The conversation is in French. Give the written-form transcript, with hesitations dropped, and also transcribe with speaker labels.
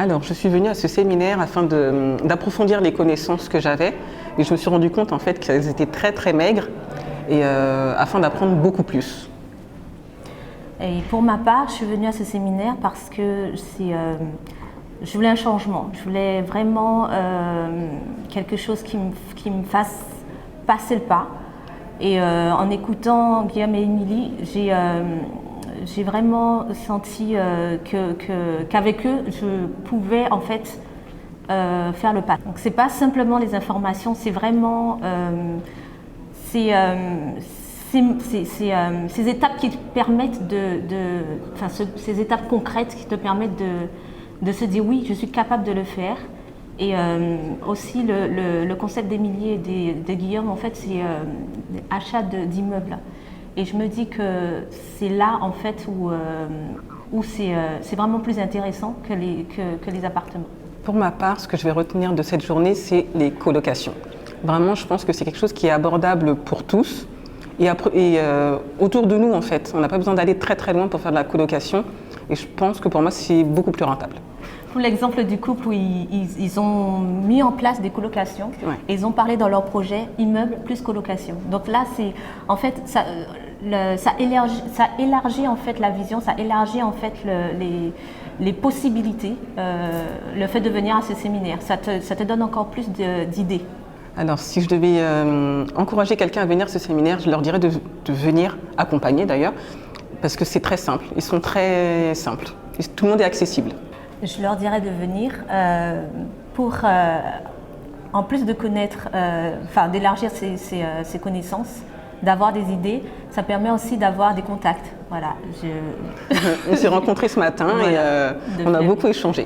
Speaker 1: Alors, je suis venue à ce séminaire afin d'approfondir les connaissances que j'avais et je me suis rendu compte en fait qu'elles étaient très très maigres et afin d'apprendre beaucoup plus.
Speaker 2: Et pour ma part, je suis venue à ce séminaire parce que je voulais un changement. Je voulais vraiment quelque chose qui me fasse passer le pas. Et en écoutant Guillaume et Émilie, j'ai vraiment senti qu'avec eux, je pouvais en fait faire le pas. Donc c'est pas simplement les informations, c'est vraiment ces étapes qui te permettent ces étapes concrètes qui te permettent de se dire oui, je suis capable de le faire. Et aussi le concept d'Émilie et de Guillaume, en fait, c'est achat d'immeubles. Et je me dis que c'est là, en fait, où c'est vraiment plus intéressant que les appartements.
Speaker 1: Pour ma part, ce que je vais retenir de cette journée, c'est les colocations. Vraiment, je pense que c'est quelque chose qui est abordable pour tous. Et autour de nous, en fait, on n'a pas besoin d'aller très très loin pour faire de la colocation. Et je pense que pour moi, c'est beaucoup plus rentable.
Speaker 2: Pour l'exemple du couple où ils ont mis en place des colocations,
Speaker 1: ouais.
Speaker 2: Et ils ont parlé dans leur projet immeuble plus colocation. Donc là, c'est en fait ça élargit en fait la vision, ça élargit en fait les possibilités. Le fait de venir à ce séminaire, ça te donne encore plus d'idées.
Speaker 1: Alors, si je devais encourager quelqu'un à venir à ce séminaire, je leur dirais de venir accompagner d'ailleurs, parce que c'est très simple. Ils sont très simples. Tout le monde est accessible.
Speaker 2: Je leur dirais de venir pour, en plus de connaître, d'élargir ses connaissances, d'avoir des idées, ça permet aussi d'avoir des contacts. Voilà.
Speaker 1: On s'est rencontrés ce matin et on a beaucoup échangé.